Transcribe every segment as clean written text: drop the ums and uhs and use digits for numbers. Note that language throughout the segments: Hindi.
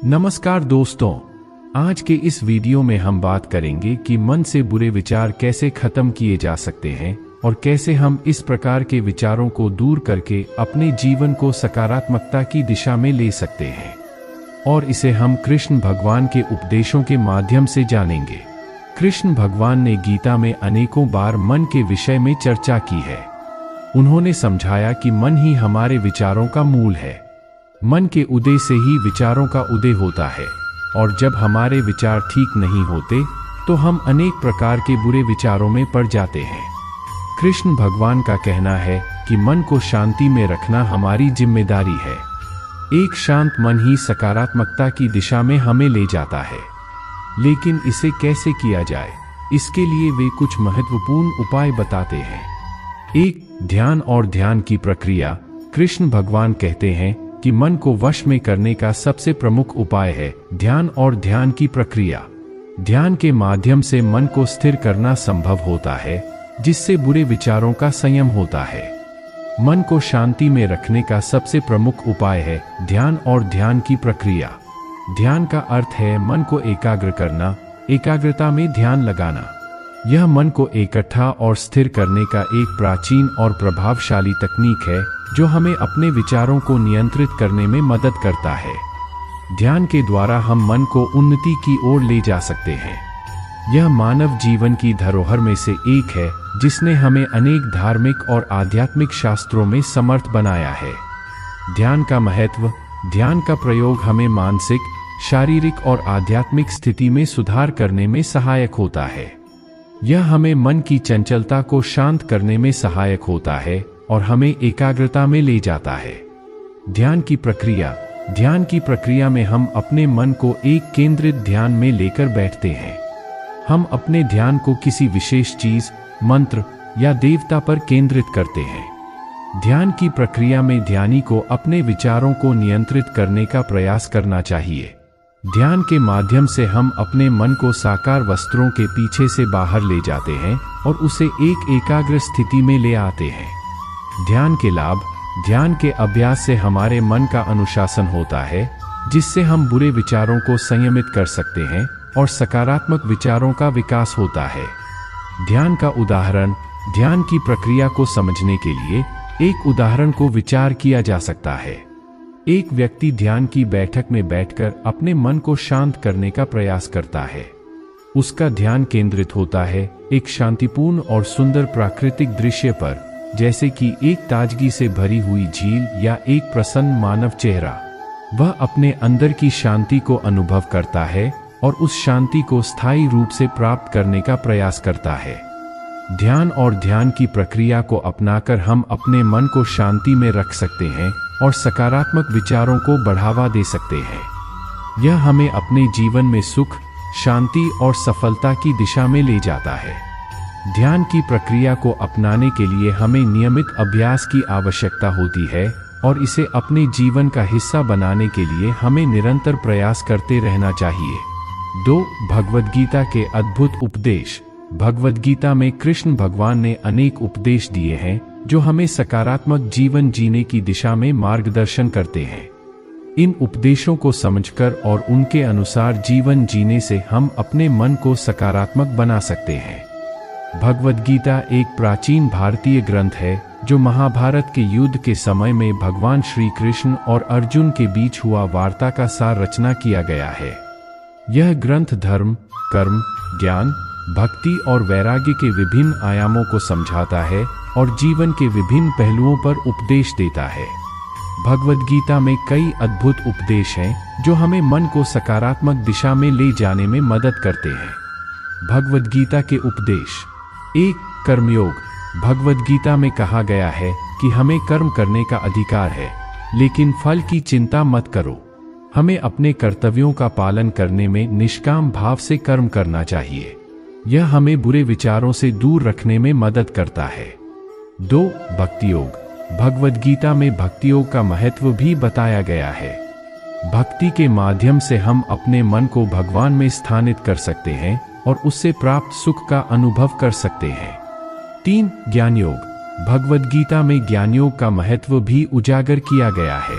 नमस्कार दोस्तों, आज के इस वीडियो में हम बात करेंगे कि मन से बुरे विचार कैसे खत्म किए जा सकते हैं और कैसे हम इस प्रकार के विचारों को दूर करके अपने जीवन को सकारात्मकता की दिशा में ले सकते हैं। और इसे हम कृष्ण भगवान के उपदेशों के माध्यम से जानेंगे। कृष्ण भगवान ने गीता में अनेकों बार मन के विषय में चर्चा की है। उन्होंने समझाया कि मन ही हमारे विचारों का मूल है। मन के उदय से ही विचारों का उदय होता है, और जब हमारे विचार ठीक नहीं होते तो हम अनेक प्रकार के बुरे विचारों में पड़ जाते हैं। कृष्ण भगवान का कहना है कि मन को शांति में रखना हमारी जिम्मेदारी है। एक शांत मन ही सकारात्मकता की दिशा में हमें ले जाता है। लेकिन इसे कैसे किया जाए, इसके लिए वे कुछ महत्वपूर्ण उपाय बताते हैं। एक, ध्यान और ध्यान की प्रक्रिया। कृष्ण भगवान कहते हैं कि मन को वश में करने का सबसे प्रमुख उपाय है ध्यान और ध्यान की प्रक्रिया। ध्यान के माध्यम से मन को स्थिर करना संभव होता है, जिससे बुरे विचारों का संयम होता है। मन को शांति में रखने का सबसे प्रमुख उपाय है ध्यान और ध्यान की प्रक्रिया। ध्यान का अर्थ है मन को एकाग्र करना, एकाग्रता में ध्यान लगाना। यह मन को इकट्ठा और स्थिर करने का एक प्राचीन और प्रभावशाली तकनीक है जो हमें अपने विचारों को नियंत्रित करने में मदद करता है। ध्यान के द्वारा हम मन को उन्नति की ओर ले जा सकते हैं। यह मानव जीवन की धरोहर में से एक है जिसने हमें अनेक धार्मिक और आध्यात्मिक शास्त्रों में समर्थ बनाया है। ध्यान का महत्व। ध्यान का प्रयोग हमें मानसिक, शारीरिक और आध्यात्मिक स्थिति में सुधार करने में सहायक होता है। यह हमें मन की चंचलता को शांत करने में सहायक होता है और हमें एकाग्रता में ले जाता है। ध्यान की प्रक्रिया। ध्यान की प्रक्रिया में हम अपने मन को एक केंद्रित ध्यान में लेकर बैठते हैं। हम अपने ध्यान को किसी विशेष चीज, मंत्र या देवता पर केंद्रित करते हैं। ध्यान की प्रक्रिया में ध्यानी को अपने विचारों को नियंत्रित करने का प्रयास करना चाहिए। ध्यान के माध्यम से हम अपने मन को साकार वस्त्रों के पीछे से बाहर ले जाते हैं और उसे एक एकाग्र स्थिति में ले आते हैं। ध्यान के लाभ। ध्यान के अभ्यास से हमारे मन का अनुशासन होता है, जिससे हम बुरे विचारों को संयमित कर सकते हैं और सकारात्मक विचारों का विकास होता है। ध्यान का उदाहरण। ध्यान की प्रक्रिया को समझने के लिए एक उदाहरण को विचार किया जा सकता है। एक व्यक्ति ध्यान की बैठक में बैठकर अपने मन को शांत करने का प्रयास करता है। उसका ध्यान केंद्रित होता है एक शांतिपूर्ण और सुंदर प्राकृतिक दृश्य पर, जैसे कि एक ताजगी से भरी हुई झील या एक प्रसन्न मानव चेहरा। वह अपने अंदर की शांति को अनुभव करता है और उस शांति को स्थायी रूप से प्राप्त करने का प्रयास करता है। ध्यान और ध्यान की प्रक्रिया को अपनाकर हम अपने मन को शांति में रख सकते हैं और सकारात्मक विचारों को बढ़ावा दे सकते हैं। यह हमें अपने जीवन में सुख, शांति और सफलता की दिशा में ले जाता है। ध्यान की प्रक्रिया को अपनाने के लिए हमें नियमित अभ्यास की आवश्यकता होती है और इसे अपने जीवन का हिस्सा बनाने के लिए हमें निरंतर प्रयास करते रहना चाहिए। 2. भगवद गीता के अद्भुत उपदेश। भगवद गीता में कृष्ण भगवान ने अनेक उपदेश दिए हैं जो हमें सकारात्मक जीवन जीने की दिशा में मार्गदर्शन करते हैं। इन उपदेशों को समझकर और उनके अनुसार जीवन जीने से हम अपने मन को सकारात्मक बना सकते हैं। भगवद गीता एक प्राचीन भारतीय ग्रंथ है जो महाभारत के युद्ध के समय में भगवान श्री कृष्ण और अर्जुन के बीच हुआ वार्ता का सार रचना किया गया है। यह ग्रंथ धर्म, कर्म, ज्ञान, भक्ति और वैराग्य के विभिन्न आयामों को समझाता है और जीवन के विभिन्न पहलुओं पर उपदेश देता है। भगवद गीता में कई अद्भुत उपदेश हैं जो हमें मन को सकारात्मक दिशा में ले जाने में मदद करते हैं। भगवद गीता के उपदेश। 1. कर्मयोग। भगवद गीता में कहा गया है कि हमें कर्म करने का अधिकार है, लेकिन फल की चिंता मत करो। हमें अपने कर्तव्यों का पालन करने में निष्काम भाव से कर्म करना चाहिए। यह हमें बुरे विचारों से दूर रखने में मदद करता है। 2. भक्ति योग। भगवद गीता में भक्ति योग का महत्व भी बताया गया है। भक्ति के माध्यम से हम अपने मन को भगवान में स्थानित कर सकते हैं और उससे प्राप्त सुख का अनुभव कर सकते हैं। 3. ज्ञान योग। भगवद गीता में ज्ञान योग का महत्व भी उजागर किया गया है।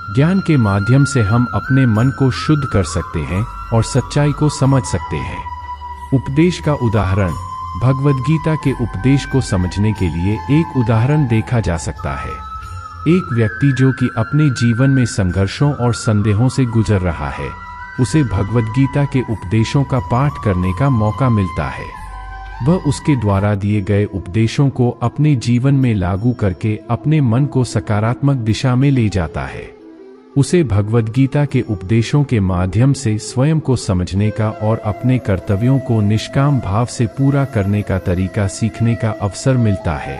ज्ञान के माध्यम से हम अपने मन को शुद्ध कर सकते हैं और सच्चाई को समझ सकते हैं। उपदेश का उदाहरण। भगवद गीता के उपदेश को समझने के लिए एक उदाहरण देखा जा सकता है। एक व्यक्ति जो कि अपने जीवन में संघर्षों और संदेहों से गुजर रहा है, उसे भगवद गीता के उपदेशों का पाठ करने का मौका मिलता है। वह उसके द्वारा दिए गए उपदेशों को अपने जीवन में लागू करके अपने मन को सकारात्मक दिशा में ले जाता है। उसे भगवद गीता के उपदेशों के माध्यम से स्वयं को समझने का और अपने कर्तव्यों को निष्काम भाव से पूरा करने का तरीका सीखने का अवसर मिलता है।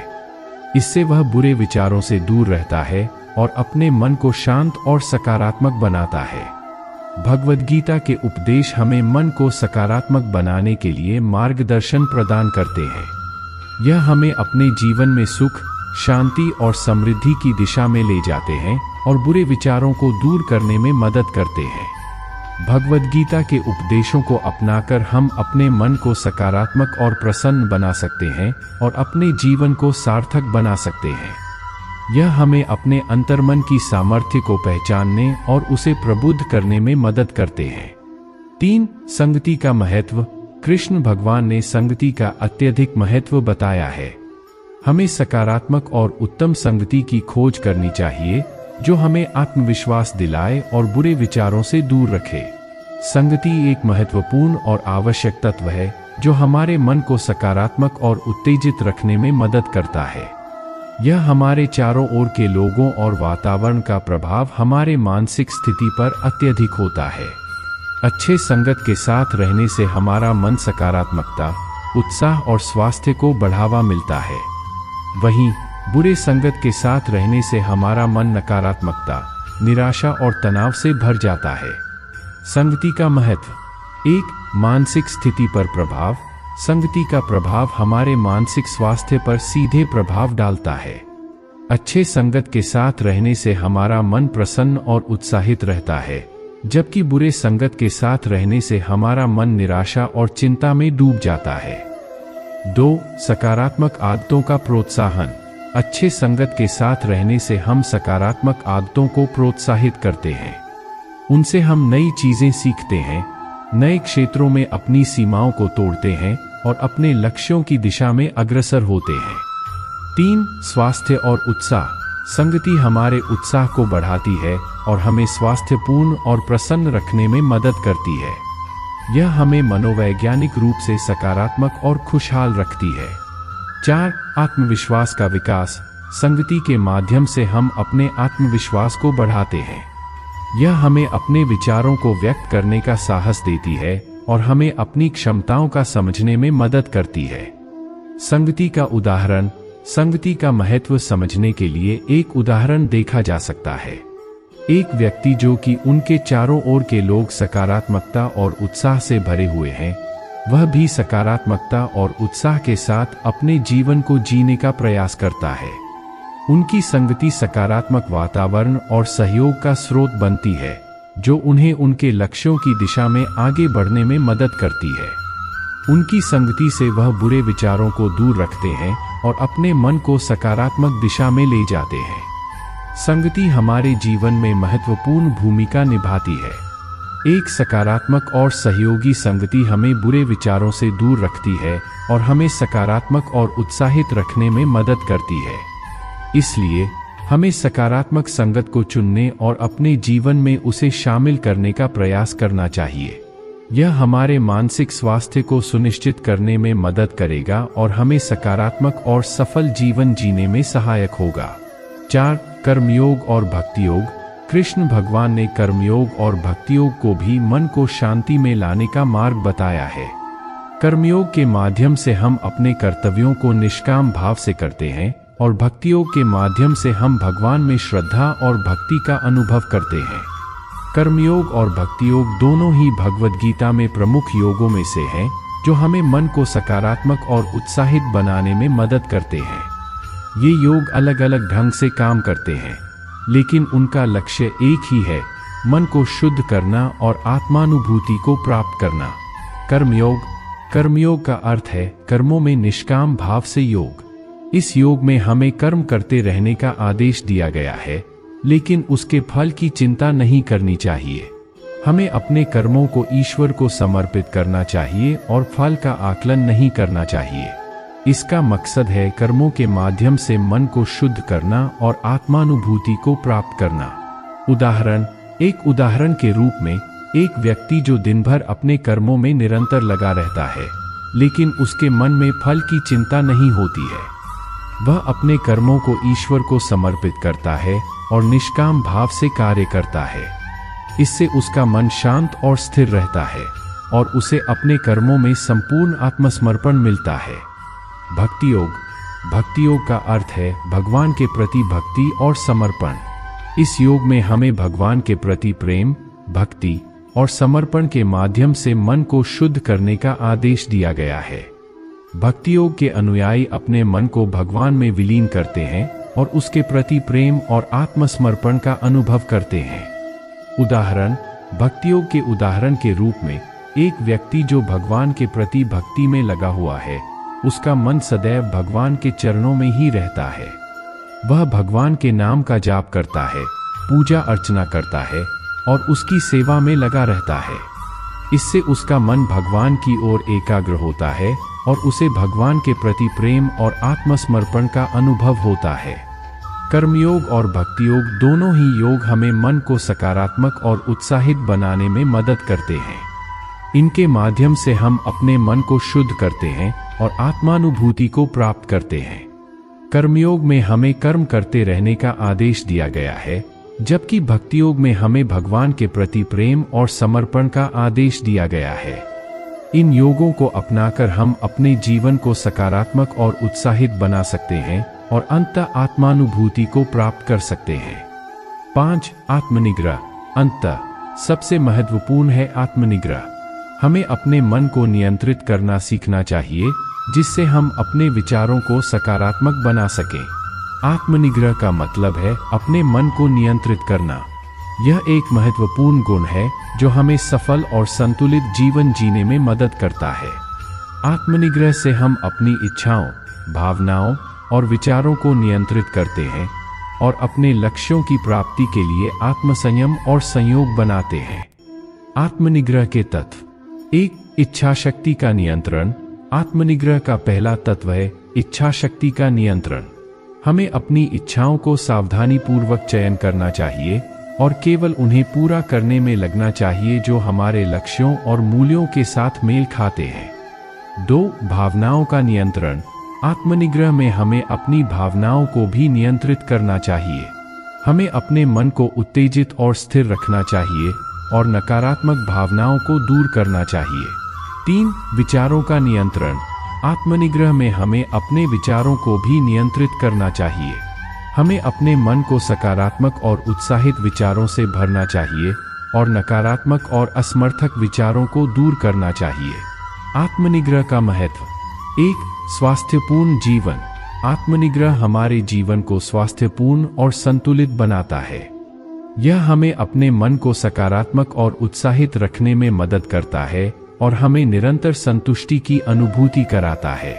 इससे वह बुरे विचारों से दूर रहता है और अपने मन को शांत और सकारात्मक बनाता है। भगवद गीता के उपदेश हमें मन को सकारात्मक बनाने के लिए मार्गदर्शन प्रदान करते हैं। यह हमें अपने जीवन में सुख, शांति और समृद्धि की दिशा में ले जाते हैं और बुरे विचारों को दूर करने में मदद करते हैं। भगवद गीता के उपदेशों को अपनाकर हम अपने मन को सकारात्मक और प्रसन्न बना सकते हैं और अपने जीवन को सार्थक बना सकते हैं। यह हमें अपने अंतर्मन की सामर्थ्य को पहचानने और उसे प्रबुद्ध करने में मदद करते हैं। 3. संगति का महत्व। कृष्ण भगवान ने संगति का अत्यधिक महत्व बताया है। हमें सकारात्मक और उत्तम संगति की खोज करनी चाहिए जो हमें आत्मविश्वास दिलाए और बुरे विचारों से दूर रखे। संगति एक महत्वपूर्ण और आवश्यक तत्व है जो हमारे मन को सकारात्मक और उत्तेजित रखने में मदद करता है। यह हमारे चारों ओर के लोगों और वातावरण का प्रभाव हमारे मानसिक स्थिति पर अत्यधिक होता है। अच्छे संगत के साथ रहने से हमारा मन सकारात्मकता, उत्साह और स्वास्थ्य को बढ़ावा मिलता है। वहीं बुरे संगत के साथ रहने से हमारा मन नकारात्मकता, निराशा और तनाव से भर जाता है। संगति का महत्व। 1. मानसिक स्थिति पर प्रभाव। संगति का प्रभाव हमारे मानसिक स्वास्थ्य पर सीधे प्रभाव डालता है। अच्छे संगत के साथ रहने से हमारा मन प्रसन्न और उत्साहित रहता है, जबकि बुरे संगत के साथ रहने से हमारा मन निराशा और चिंता में डूब जाता है। 2. सकारात्मक आदतों का प्रोत्साहन। अच्छे संगत के साथ रहने से हम सकारात्मक आदतों को प्रोत्साहित करते हैं। उनसे हम नई चीजें सीखते हैं, नए क्षेत्रों में अपनी सीमाओं को तोड़ते हैं और अपने लक्ष्यों की दिशा में अग्रसर होते हैं। 3. स्वास्थ्य और उत्साह। संगति हमारे उत्साह को बढ़ाती है और हमें स्वास्थ्यपूर्ण और प्रसन्न रखने में मदद करती है। यह हमें मनोवैज्ञानिक रूप से सकारात्मक और खुशहाल रखती है। 4. आत्मविश्वास का विकास। संगति के माध्यम से हम अपने आत्मविश्वास को बढ़ाते हैं। यह हमें अपने विचारों को व्यक्त करने का साहस देती है और हमें अपनी क्षमताओं का समझने में मदद करती है। संगति का उदाहरण। संगति का महत्व समझने के लिए एक उदाहरण देखा जा सकता है। एक व्यक्ति जो कि उनके चारों ओर के लोग सकारात्मकता और उत्साह से भरे हुए हैं, वह भी सकारात्मकता और उत्साह के साथ अपने जीवन को जीने का प्रयास करता है। उनकी संगति सकारात्मक वातावरण और सहयोग का स्रोत बनती है, जो उन्हें उनके लक्ष्यों की दिशा में आगे बढ़ने में मदद करती है। उनकी संगति से वह बुरे विचारों को दूर रखते हैं और अपने मन को सकारात्मक दिशा में ले जाते हैं। संगति हमारे जीवन में महत्वपूर्ण भूमिका निभाती है। एक सकारात्मक और सहयोगी संगति हमें बुरे विचारों से दूर रखती है और हमें सकारात्मक और उत्साहित रखने में मदद करती है। इसलिए हमें सकारात्मक संगत को चुनने और अपने जीवन में उसे शामिल करने का प्रयास करना चाहिए। यह हमारे मानसिक स्वास्थ्य को सुनिश्चित करने में मदद करेगा और हमें सकारात्मक और सफल जीवन जीने में सहायक होगा। 4. कर्मयोग और भक्ति योग। कृष्ण भगवान ने कर्मयोग और भक्ति योग को भी मन को शांति में लाने का मार्ग बताया है। कर्मयोग के माध्यम से हम अपने कर्तव्यों को निष्काम भाव से करते हैं और भक्ति योग के माध्यम से हम भगवान में श्रद्धा और भक्ति का अनुभव करते हैं। कर्मयोग और भक्ति योग दोनों ही भगवद गीता में प्रमुख योगों में से हैं, जो हमें मन को सकारात्मक और उत्साहित बनाने में मदद करते हैं। ये योग अलग अलग ढंग से काम करते हैं, लेकिन उनका लक्ष्य एक ही है, मन को शुद्ध करना और आत्मानुभूति को प्राप्त करना। कर्मयोग। कर्मयोग का अर्थ है कर्मों में निष्काम भाव से योग। इस योग में हमें कर्म करते रहने का आदेश दिया गया है, लेकिन उसके फल की चिंता नहीं करनी चाहिए। हमें अपने कर्मों को ईश्वर को समर्पित करना चाहिए और फल का आकलन नहीं करना चाहिए। इसका मकसद है कर्मों के माध्यम से मन को शुद्ध करना और आत्मानुभूति को प्राप्त करना। एक उदाहरण के रूप में, एक व्यक्ति जो दिन भर अपने कर्मों में निरंतर लगा रहता है, लेकिन उसके मन में फल की चिंता नहीं होती है। वह अपने कर्मों को ईश्वर को समर्पित करता है और निष्काम भाव से कार्य करता है। इससे उसका मन शांत और स्थिर रहता है और उसे अपने कर्मों में संपूर्ण आत्मसमर्पण मिलता है। भक्ति योग का अर्थ है भगवान के प्रति भक्ति और समर्पण। इस योग में हमें भगवान के प्रति प्रेम, भक्ति और समर्पण के माध्यम से मन को शुद्ध करने का आदेश दिया गया है। भक्ति योग के अनुयायी अपने मन को भगवान में विलीन करते हैं और उसके प्रति प्रेम और आत्मसमर्पण का अनुभव करते हैं। भक्ति योग के उदाहरण के रूप में, एक व्यक्ति जो भगवान के प्रति भक्ति में लगा हुआ है, उसका मन सदैव भगवान के चरणों में ही रहता है। वह भगवान के नाम का जाप करता है, पूजा अर्चना करता है और उसकी सेवा में लगा रहता है। इससे उसका मन भगवान की ओर एकाग्र होता है और उसे भगवान के प्रति प्रेम और आत्मसमर्पण का अनुभव होता है। कर्मयोग और भक्ति योग दोनों ही योग हमें मन को सकारात्मक और उत्साहित बनाने में मदद करते हैं। इनके माध्यम से हम अपने मन को शुद्ध करते हैं और आत्मानुभूति को प्राप्त करते हैं। कर्मयोग में हमें कर्म करते रहने का आदेश दिया गया है, जबकि भक्ति योग में हमें भगवान के प्रति प्रेम और समर्पण का आदेश दिया गया है। इन योगों को अपनाकर हम अपने जीवन को सकारात्मक और उत्साहित बना सकते हैं और अंततः आत्मानुभूति को प्राप्त कर सकते हैं। 5. आत्मनिग्रह। अंततः सबसे महत्वपूर्ण है आत्मनिग्रह। हमें अपने मन को नियंत्रित करना सीखना चाहिए, जिससे हम अपने विचारों को सकारात्मक बना सकें। आत्मनिग्रह का मतलब है अपने मन को नियंत्रित करना। यह एक महत्वपूर्ण गुण है जो हमें सफल और संतुलित जीवन जीने में मदद करता है। आत्मनिग्रह से हम अपनी इच्छाओं, भावनाओं और विचारों को नियंत्रित करते हैं और अपने लक्ष्यों की प्राप्ति के लिए आत्मसंयम और संयोग बनाते हैं। आत्मनिग्रह के तत्व। 1. इच्छा शक्ति का नियंत्रण। आत्मनिग्रह का पहला तत्व है इच्छा शक्ति का नियंत्रण। हमें अपनी इच्छाओं को सावधानीपूर्वक चयन करना चाहिए और केवल उन्हें पूरा करने में लगना चाहिए जो हमारे लक्ष्यों और मूल्यों के साथ मेल खाते हैं। 2. भावनाओं का नियंत्रण। आत्मनिग्रह में हमें अपनी भावनाओं को भी नियंत्रित करना चाहिए। हमें अपने मन को उत्तेजित और स्थिर रखना चाहिए और नकारात्मक भावनाओं को दूर करना चाहिए। 3. विचारों का नियंत्रण। आत्मनिग्रह में हमें अपने विचारों को भी नियंत्रित करना चाहिए। हमें अपने मन को सकारात्मक और उत्साहित विचारों से भरना चाहिए और नकारात्मक और असमर्थक विचारों को दूर करना चाहिए। आत्मनिग्रह का महत्व। 1. स्वास्थ्यपूर्ण जीवन। आत्मनिग्रह हमारे जीवन को स्वास्थ्यपूर्ण और संतुलित बनाता है। यह हमें अपने मन को सकारात्मक और उत्साहित रखने में मदद करता है और हमें निरंतर संतुष्टि की अनुभूति कराता है।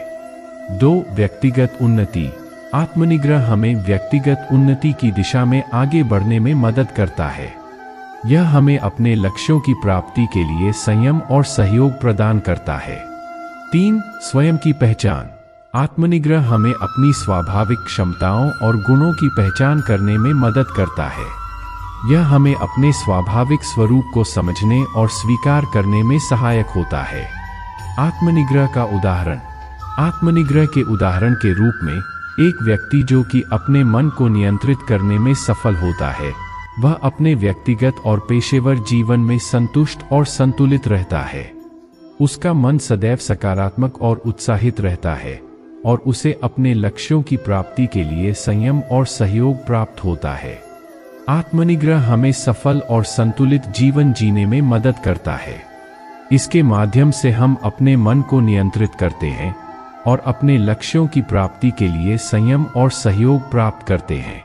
2. व्यक्तिगत उन्नति। आत्मनिग्रह हमें व्यक्तिगत उन्नति की दिशा में आगे बढ़ने में मदद करता है। यह हमें अपने लक्ष्यों की प्राप्ति के लिए संयम और सहयोग प्रदान करता है। 3. स्वयं की पहचान। आत्मनिग्रह हमें अपनी स्वाभाविक क्षमताओं और गुणों की पहचान करने में मदद करता है। यह हमें अपने स्वाभाविक स्वरूप को समझने और स्वीकार करने में सहायक होता है। आत्मनिग्रह का उदाहरण। आत्मनिग्रह के उदाहरण के रूप में, एक व्यक्ति जो कि अपने मन को नियंत्रित करने में सफल होता है, वह अपने व्यक्तिगत और पेशेवर जीवन में संतुष्ट और संतुलित रहता है। उसका मन सदैव सकारात्मक और उत्साहित रहता है और उसे अपने लक्ष्यों की प्राप्ति के लिए संयम और सहयोग प्राप्त होता है। आत्मनिग्रह हमें सफल और संतुलित जीवन जीने में मदद करता है। इसके माध्यम से हम अपने मन को नियंत्रित करते हैं और अपने लक्ष्यों की प्राप्ति के लिए संयम और सहयोग प्राप्त करते हैं।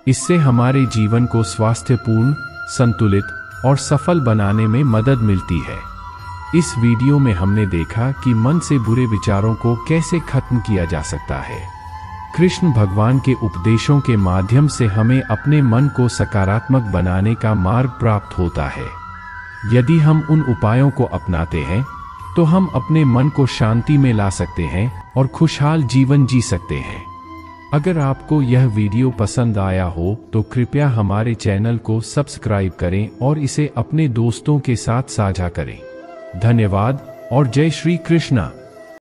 इससे हमारे जीवन को स्वास्थ्यपूर्ण, संतुलित और सफल बनाने में मदद मिलती है। इस वीडियो में हमने देखा कि मन से बुरे विचारों को कैसे खत्म किया जा सकता है। कृष्ण भगवान के उपदेशों के माध्यम से हमें अपने मन को सकारात्मक बनाने का मार्ग प्राप्त होता है। यदि हम उन उपायों को अपनाते हैं तो हम अपने मन को शांति में ला सकते हैं और खुशहाल जीवन जी सकते हैं। अगर आपको यह वीडियो पसंद आया हो तो कृपया हमारे चैनल को सब्सक्राइब करें और इसे अपने दोस्तों के साथ साझा करें। धन्यवाद और जय श्री कृष्णा।